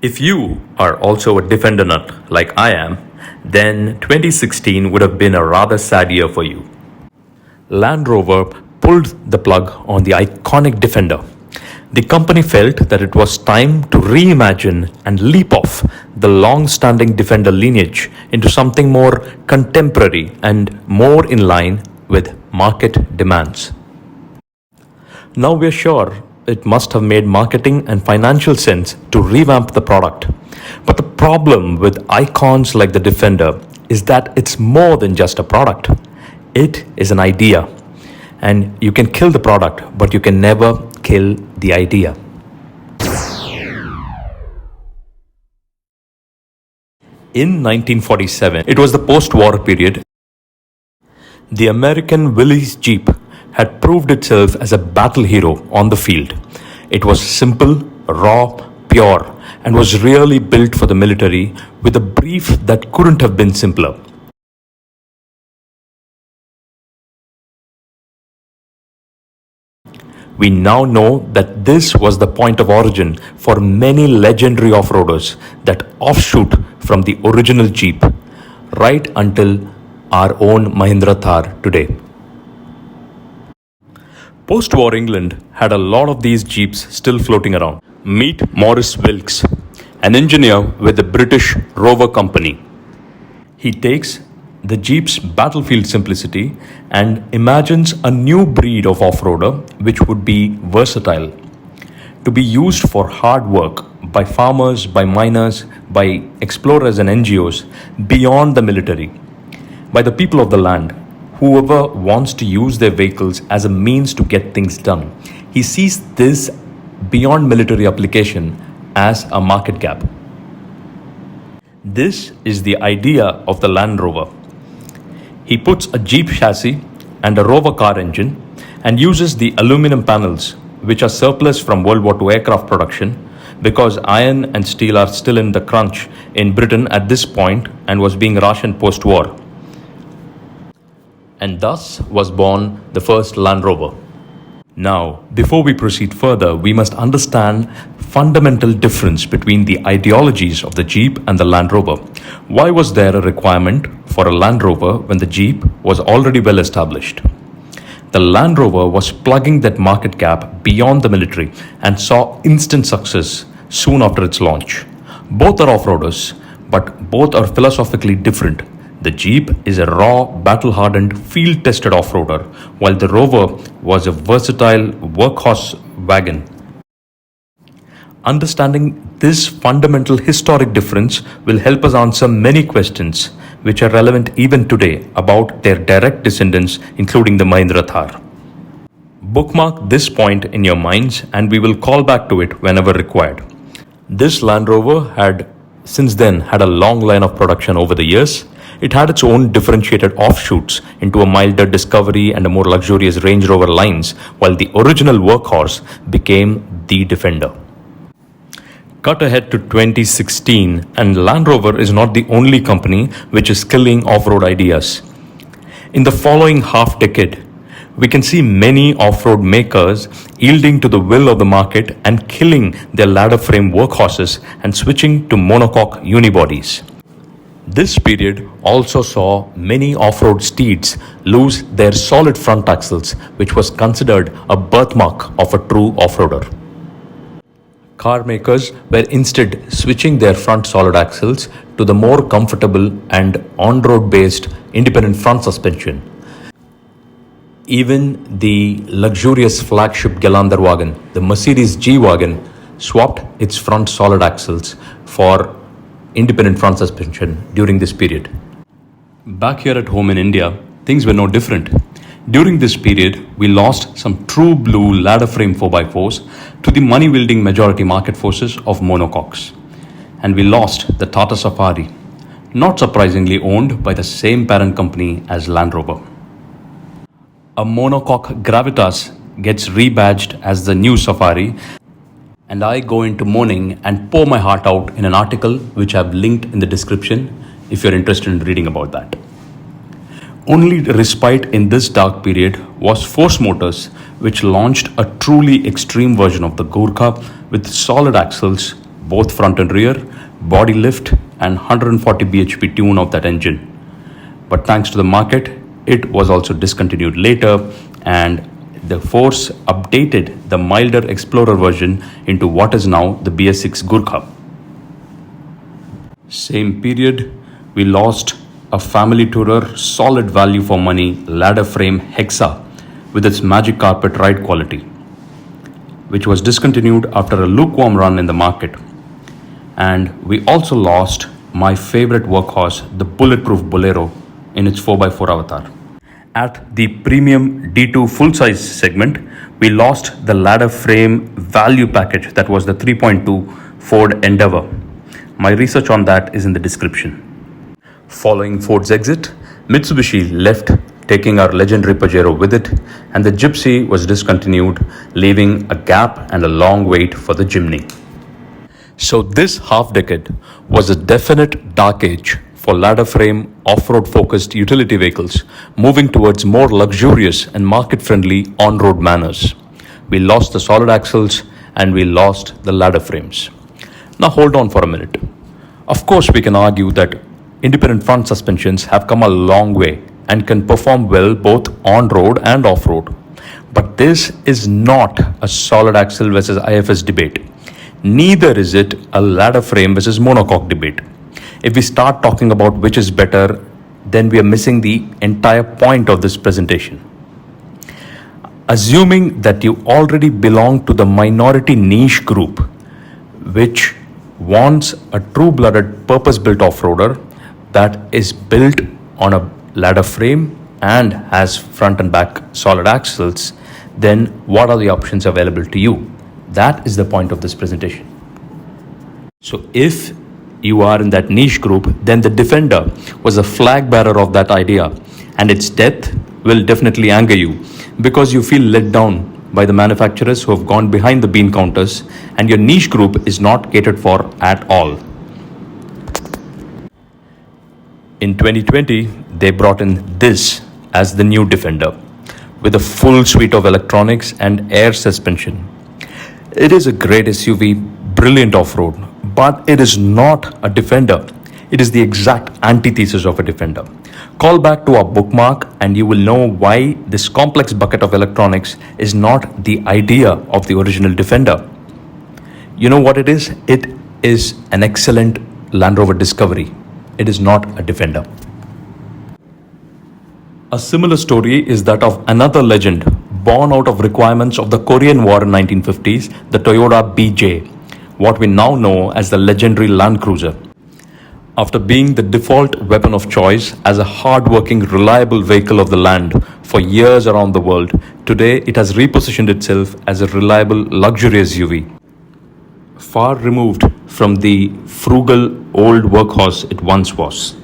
If you are also a Defender nut like I am, then 2016 would have been a rather sad year for you. Land Rover pulled the plug on the iconic Defender. The company felt that it was time to reimagine and leap off the long standing Defender lineage into something more contemporary and more in line with market demands. Now we're sure it must have made marketing and financial sense to revamp the product. But the problem with icons like the Defender is that it's more than just a product. It is an idea. And you can kill the product, but you can never kill the idea. In 1947, it was the post-war period. The American Willys Jeep had proved itself as a battle hero on the field. It was simple, raw, pure, and was really built for the military with a brief that couldn't have been simpler. We now know that this was the point of origin for many legendary off-roaders that offshoot from the original Jeep, right until our own Mahindra Thar today. Post-war England had a lot of these Jeeps still floating around. Meet Maurice Wilkes, an engineer with the British Rover Company. He takes the Jeep's battlefield simplicity and imagines a new breed of off-roader which would be versatile, to be used for hard work by farmers, by miners, by explorers and NGOs beyond the military, by the people of the land, whoever wants to use their vehicles as a means to get things done. He sees this beyond military application as a market gap. This is the idea of the Land Rover. He puts a Jeep chassis and a Rover car engine and uses the aluminum panels, which are surplus from World War II aircraft production, because iron and steel are still in the crunch in Britain at this point and was being rationed post-war. And thus was born the first Land Rover. Now, before we proceed further, we must understand fundamental difference between the ideologies of the Jeep and the Land Rover. Why was there a requirement for a Land Rover when the Jeep was already well established? The Land Rover was plugging that market gap beyond the military and saw instant success soon after its launch. Both are off-roaders, but both are philosophically different. The Jeep is a raw, battle-hardened, field-tested off-roader, while the Rover was a versatile workhorse wagon. Understanding this fundamental historic difference will help us answer many questions which are relevant even today about their direct descendants, including the Mahindra Thar. Bookmark this point in your minds and we will call back to it whenever required. This Land Rover had since then had a long line of production over the years. It had its own differentiated offshoots into a milder Discovery and a more luxurious Range Rover lines, while the original workhorse became the Defender. Cut ahead to 2016, and Land Rover is not the only company which is killing off-road ideas. In the following half-decade, we can see many off-road makers yielding to the will of the market and killing their ladder frame workhorses and switching to monocoque unibodies. This period also saw many off-road steeds lose their solid front axles, which was considered a birthmark of a true off-roader. Car makers were instead switching their front solid axles to the more comfortable and on-road based independent front suspension. Even the luxurious flagship Gelander wagon, the Mercedes G-Wagon, swapped its front solid axles for independent front suspension during this period. Back here at home in India, things were no different. During this period, we lost some true blue ladder frame 4x4s to the money-wielding majority market forces of monocoques. And we lost the Tata Safari, not surprisingly owned by the same parent company as Land Rover. A monocoque Gravitas gets rebadged as the new Safari, and I go into mourning and pour my heart out in an article which I've linked in the description if you're interested in reading about that. Only respite in this dark period was Force Motors, which launched a truly extreme version of the Gurkha with solid axles, both front and rear, body lift, and 140 bhp tune of that engine. But thanks to the market, it was also discontinued later, and the Force updated the milder Explorer version into what is now the BS6 Gurkha. Same period, we lost a family tourer, solid value for money ladder frame Hexa with its magic carpet ride quality, which was discontinued after a lukewarm run in the market. And we also lost my favorite workhorse, the bulletproof Bolero, in its 4x4 avatar. At the premium D2 full-size segment, we lost the ladder frame value package that was the 3.2 Ford Endeavour. My research on that is in the description. Following Ford's exit, Mitsubishi left, taking our legendary Pajero with it, and the Gypsy was discontinued, leaving a gap and a long wait for the Jimny. So this half decade was a definite dark age for ladder frame off-road focused utility vehicles, moving towards more luxurious and market-friendly on-road manners. We lost the solid axles and we lost the ladder frames. Now hold on for a minute. Of course, we can argue that independent front suspensions have come a long way and can perform well both on-road and off-road. But this is not a solid axle versus IFS debate. Neither is it a ladder frame versus monocoque debate. If we start talking about which is better, then we are missing the entire point of this presentation. Assuming that you already belong to the minority niche group, which wants a true-blooded, purpose-built off-roader that is built on a ladder frame and has front and back solid axles, then what are the options available to you? That is the point of this presentation. So if you are in that niche group, then the Defender was a flag bearer of that idea, and its death will definitely anger you because you feel let down by the manufacturers who have gone behind the bean counters, and your niche group is not catered for at all. In 2020, they brought in this as the new Defender with a full suite of electronics and air suspension. It is a great SUV, brilliant off-road, but it is not a Defender. It is the exact antithesis of a Defender. Call back to our bookmark and you will know why this complex bucket of electronics is not the idea of the original Defender. You know what it is? It is an excellent Land Rover Discovery. It is not a Defender. A similar story is that of another legend born out of requirements of the Korean War in 1950s, the Toyota BJ, what we now know as the legendary Land Cruiser. After being the default weapon of choice as a hard-working, reliable vehicle of the land for years around the world, today it has repositioned itself as a reliable luxury SUV, far removed from the frugal old workhorse it once was.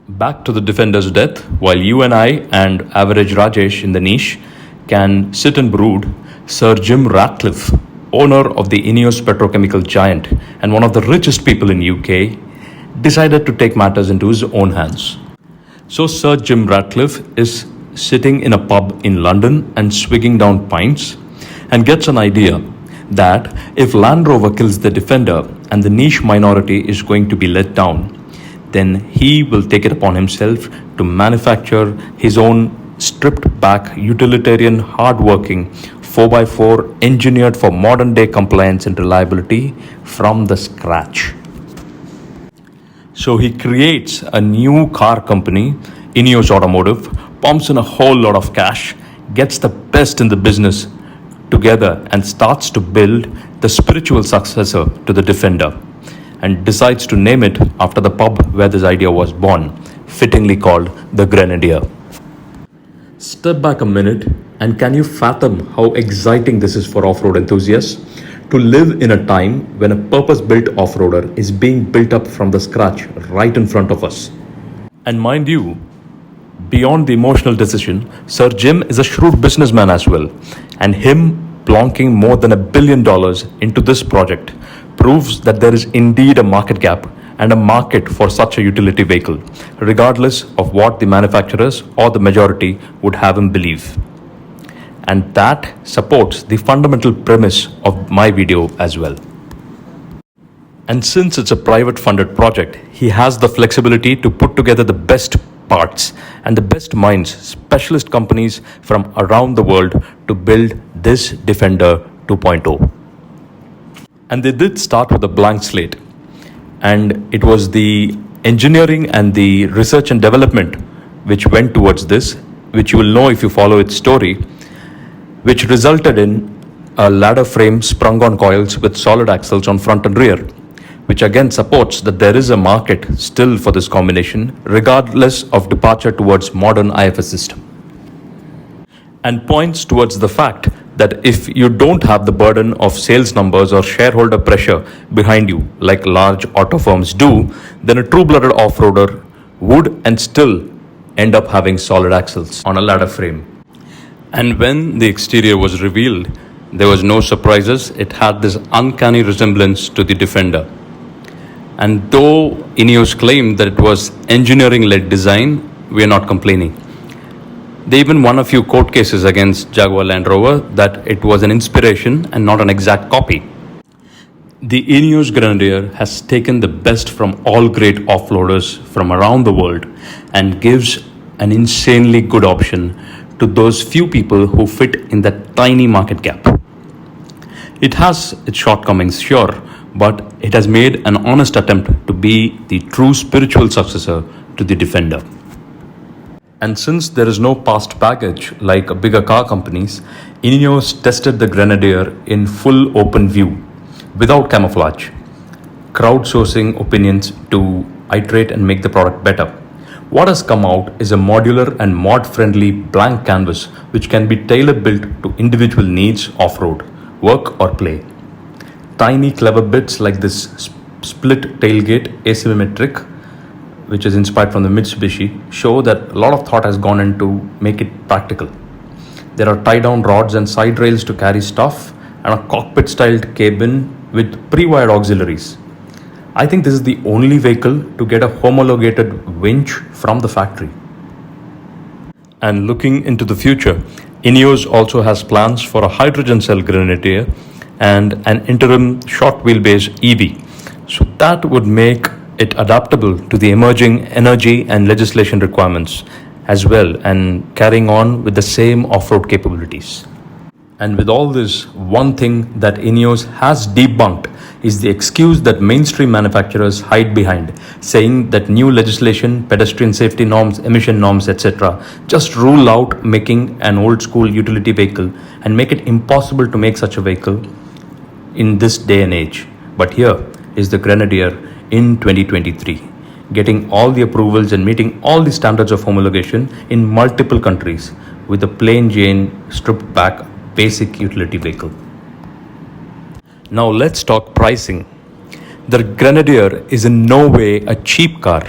Back to the Defender's death, while you and I and average Rajesh in the niche can sit and brood, Sir Jim Ratcliffe, owner of the Ineos petrochemical giant and one of the richest people in UK, decided to take matters into his own hands. So Sir Jim Ratcliffe is sitting in a pub in London and swigging down pints and gets an idea that if Land Rover kills the Defender and the niche minority is going to be let down, then he will take it upon himself to manufacture his own stripped back, utilitarian, hard-working 4x4 engineered for modern day compliance and reliability from the scratch. So he creates a new car company, Ineos Automotive, pumps in a whole lot of cash, gets the best in the business together and starts to build the spiritual successor to the Defender, and decides to name it after the pub where this idea was born, fittingly called the Grenadier. Step back a minute, and can you fathom how exciting this is for off-road enthusiasts? To live in a time when a purpose-built off-roader is being built up from the scratch right in front of us. And mind you, beyond the emotional decision, Sir Jim is a shrewd businessman as well, and him plonking more than $1 billion into this project proves that there is indeed a market gap and a market for such a utility vehicle, regardless of what the manufacturers or the majority would have him believe. and that supports the fundamental premise of my video as well. And since it's a private funded project, he has the flexibility to put together the best parts and the best minds, specialist companies from around the world to build this Defender 2.0. And they did start with a blank slate. And it was the engineering and the research and development which went towards this, which you will know if you follow its story, which resulted in a ladder frame sprung on coils with solid axles on front and rear, which again supports that there is a market still for this combination, regardless of departure towards modern IFS system. And points towards the fact that if you don't have the burden of sales numbers or shareholder pressure behind you, like large auto firms do, then a true-blooded off-roader would and still end up having solid axles on a ladder frame. And when the exterior was revealed, there was no surprises. It had this uncanny resemblance to the Defender. And though Ineos claimed that it was engineering-led design, we are not complaining. They even won a few court cases against Jaguar Land Rover that it was an inspiration and not an exact copy. The Ineos Grenadier has taken the best from all great offloaders from around the world and gives an insanely good option to those few people who fit in that tiny market gap. It has its shortcomings, sure, but it has made an honest attempt to be the true spiritual successor to the Defender. And since there is no past baggage like bigger car companies, Ineos tested the Grenadier in full open view, without camouflage, crowdsourcing opinions to iterate and make the product better. What has come out is a modular and mod-friendly blank canvas which can be tailor-built to individual needs off-road, work or play. Tiny clever bits like this split tailgate asymmetric, which is inspired from the Mitsubishi, show that a lot of thought has gone into make it practical. There are tie-down rods and side rails to carry stuff and a cockpit-styled cabin with pre-wired auxiliaries. I think this is the only vehicle to get a homologated winch from the factory. And looking into the future, Ineos also has plans for a hydrogen cell Grenadier and an interim short wheelbase EV. So that would make it adaptable to the emerging energy and legislation requirements as well, and carrying on with the same off-road capabilities. And with all this, one thing that Ineos has debunked is the excuse that mainstream manufacturers hide behind, saying that new legislation, pedestrian safety norms, emission norms, etc. just rule out making an old school utility vehicle and make it impossible to make such a vehicle in this day and age. But here is the Grenadier in 2023, getting all the approvals and meeting all the standards of homologation in multiple countries with a plain Jane stripped back basic utility vehicle. Now let's talk pricing. The Grenadier is in no way a cheap car.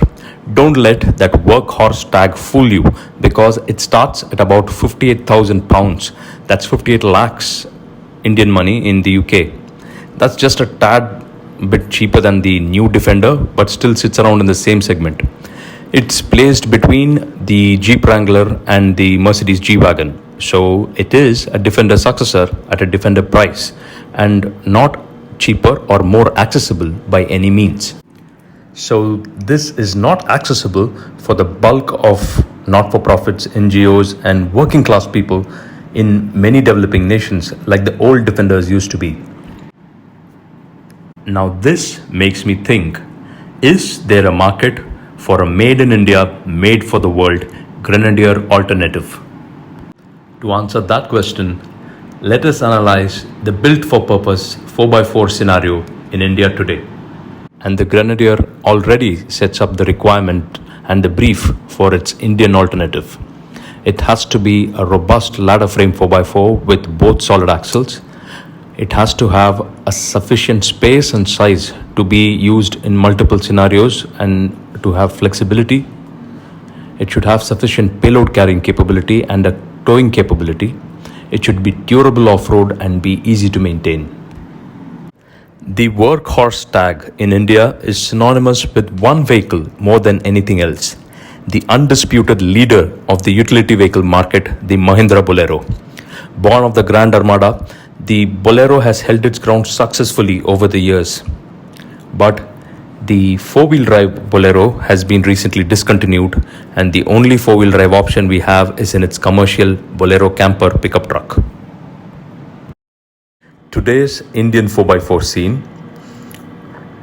Don't let that workhorse tag fool you, because it starts at about 58,000 pounds. That's 58 lakhs Indian money in the UK. That's just a tad bit cheaper than the new Defender, but still sits around in the same segment. It's placed between the Jeep Wrangler and the Mercedes G-Wagon. So it is a Defender successor at a Defender price, and not cheaper or more accessible by any means. So this is not accessible for the bulk of not-for-profits, NGOs and working class people in many developing nations like the old Defenders used to be. Now this makes me think, is there a market for a made in India, made for the world Grenadier alternative? To answer that question, let us analyze the built for purpose 4x4 scenario in India today. And the Grenadier already sets up the requirement and the brief for its Indian alternative. It has to be a robust ladder frame 4x4 with both solid axles. It has to have a sufficient space and size to be used in multiple scenarios and to have flexibility. It should have sufficient payload carrying capability and a towing capability. It should be durable off-road and be easy to maintain. The workhorse tag in India is synonymous with one vehicle more than anything else: the undisputed leader of the utility vehicle market, the Mahindra Bolero. Born of the Grand Armada, the Bolero has held its ground successfully over the years. But the four-wheel drive Bolero has been recently discontinued, and the only four-wheel drive option we have is in its commercial Bolero camper pickup truck. Today's Indian 4x4 scene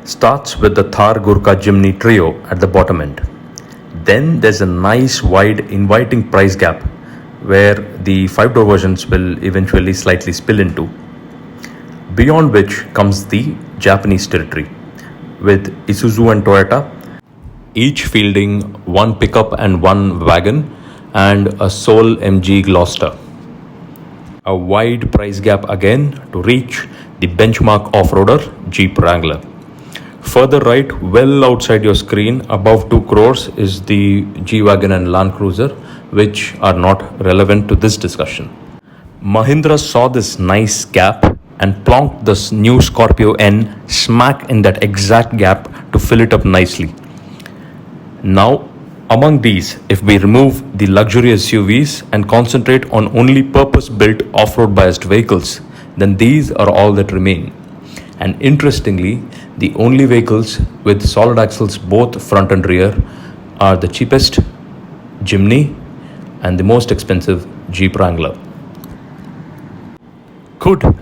starts with the Thar Gurkha Jimny trio at the bottom end. Then there's a nice wide inviting price gap where the 5-door versions will eventually slightly spill into. Beyond which comes the Japanese territory with Isuzu and Toyota, each fielding one pickup and one wagon and a sole MG Gloucester. A wide price gap again to reach the benchmark off-roader Jeep Wrangler. Further right, well outside your screen, above 2 crores is the G-Wagon and Land Cruiser, which are not relevant to this discussion. Mahindra saw this nice gap and plonked this new Scorpio N smack in that exact gap to fill it up nicely. Now, among these, if we remove the luxury SUVs and concentrate on only purpose-built off-road biased vehicles, then these are all that remain. And interestingly, the only vehicles with solid axles both front and rear are the cheapest Jimny and the most expensive Jeep Wrangler. Could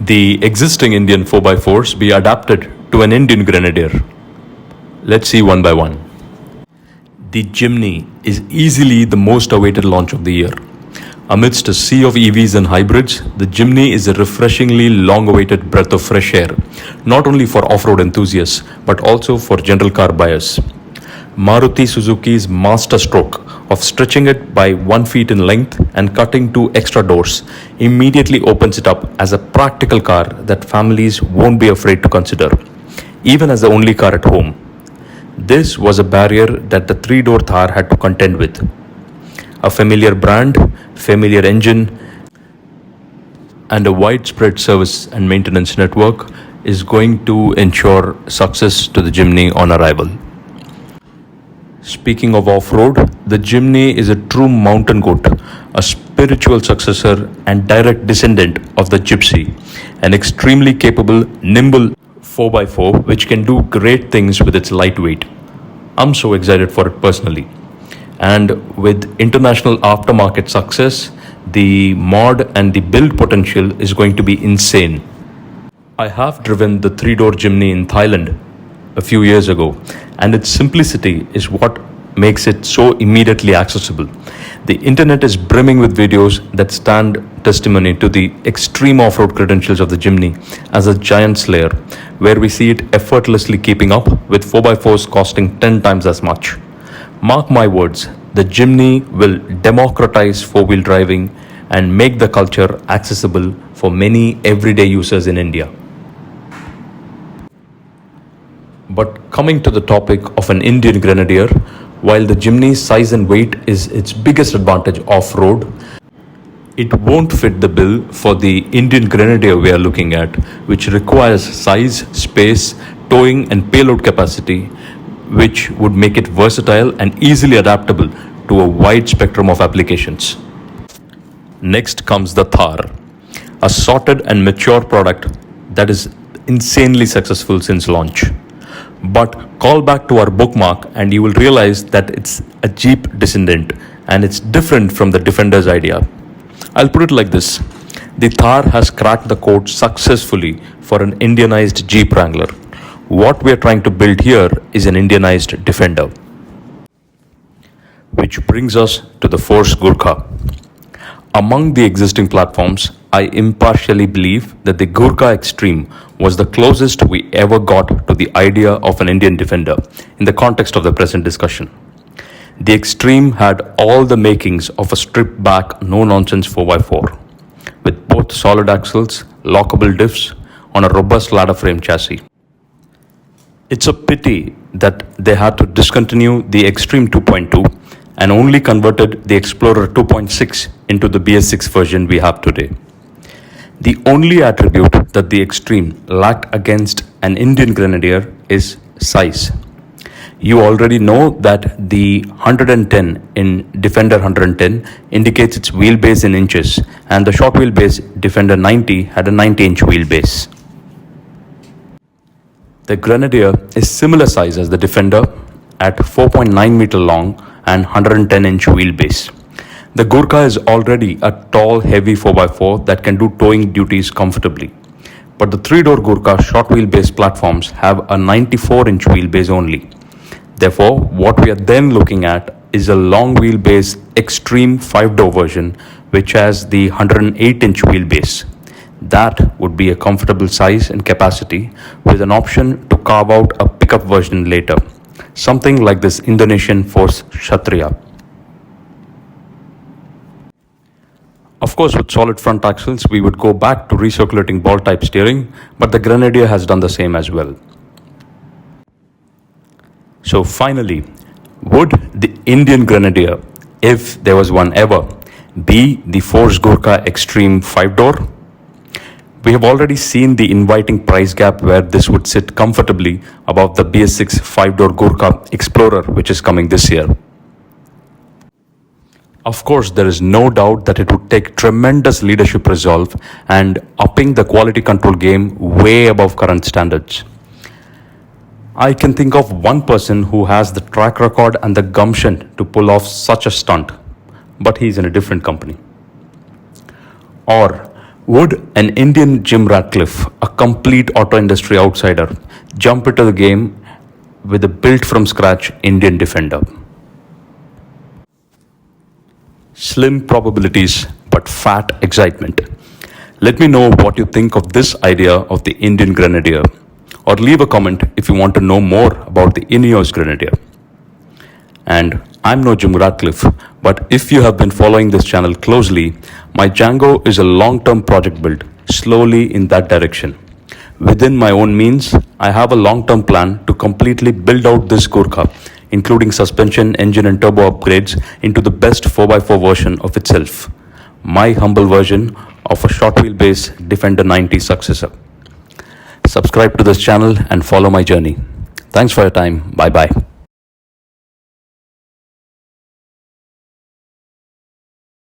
the existing Indian 4x4s be adapted to an Indian Grenadier? Let's see one by one. The Jimny is easily the most awaited launch of the year. Amidst a sea of EVs and hybrids, the Jimny is a refreshingly long-awaited breath of fresh air, not only for off-road enthusiasts, but also for general car buyers. Maruti Suzuki's masterstroke of stretching it by 1 feet in length and cutting 2 extra doors immediately opens it up as a practical car that families won't be afraid to consider, even as the only car at home. This was a barrier that the 3-door Thar had to contend with. A familiar brand, familiar engine, and a widespread service and maintenance network is going to ensure success to the Jimny on arrival. Speaking of off-road, the Jimny is a true mountain goat, a spiritual successor and direct descendant of the Gypsy, an extremely capable, nimble 4x4 which can do great things with its lightweight. I'm so excited for it personally. And with international aftermarket success, the mod and the build potential is going to be insane. I have driven the 3-door Jimny in Thailand a few years ago, and its simplicity is what makes it so immediately accessible. The internet is brimming with videos that stand testimony to the extreme off-road credentials of the Jimny as a giant slayer, where we see it effortlessly keeping up with 4x4s costing 10 times as much. Mark my words, the Jimny will democratize 4-wheel driving and make the culture accessible for many everyday users in India. But coming to the topic of an Indian Grenadier, while the Jimny's size and weight is its biggest advantage off-road, it won't fit the bill for the Indian Grenadier we are looking at, which requires size, space, towing and payload capacity, which would make it versatile and easily adaptable to a wide spectrum of applications. Next comes the Thar, a sorted and mature product that is insanely successful since launch. But call back to our bookmark and you will realize that it's a Jeep descendant and it's different from the Defender's idea. I'll put it like this. The Thar has cracked the code successfully for an Indianized Jeep Wrangler. What we are trying to build here is an Indianized Defender. Which brings us to the Force Gurkha. Among the existing platforms, I impartially believe that the Gurkha Extreme was the closest we ever got to the idea of an Indian Defender in the context of the present discussion. The Extreme had all the makings of a stripped back, no-nonsense 4x4, with both solid axles, lockable diffs on a robust ladder frame chassis. It's a pity that they had to discontinue the Extreme 2.2 and only converted the Explorer 2.6 into the BS6 version we have today. The only attribute that the Extreme lacked against an Indian Grenadier is size. You already know that the 110 in Defender 110 indicates its wheelbase in inches, and the short wheelbase Defender 90 had a 90-inch wheelbase. The Grenadier is similar size as the Defender at 4.9 meter long and 110-inch wheelbase. The Gurkha is already a tall, heavy 4x4 that can do towing duties comfortably. But the three-door Gurkha short wheelbase platforms have a 94-inch wheelbase only. Therefore, what we are then looking at is a long wheelbase extreme 5-door version which has the 108-inch wheelbase. That would be a comfortable size and capacity with an option to carve out a pickup version later, something like this Indonesian Force Kshatriya. Of course, with solid front axles, we would go back to recirculating ball type steering, but the Grenadier has done the same as well. So finally, would the Indian Grenadier, if there was one ever, be the Force Gurkha Extreme 5-door? We have already seen the inviting price gap where this would sit comfortably above the BS6 5-door Gurkha Explorer, which is coming this year. Of course, there is no doubt that it would take tremendous leadership resolve and upping the quality control game way above current standards. I can think of one person who has the track record and the gumption to pull off such a stunt, but he's in a different company. Or would an Indian Jim Ratcliffe, a complete auto industry outsider, jump into the game with a built from scratch Indian Defender? Slim probabilities, but fat excitement. Let me know what you think of this idea of the Indian Grenadier, or leave a comment if you want to know more about the Ineos Grenadier. And I'm no Jim Ratcliffe, but if you have been following this channel closely, my Django is a long-term project build, slowly in that direction. Within my own means, I have a long-term plan to completely build out this Gurkha, including suspension, engine and turbo upgrades into the best 4x4 version of itself. My humble version of a short wheelbase Defender 90 Successor. Subscribe to this channel and follow my journey. Thanks for your time. Bye bye.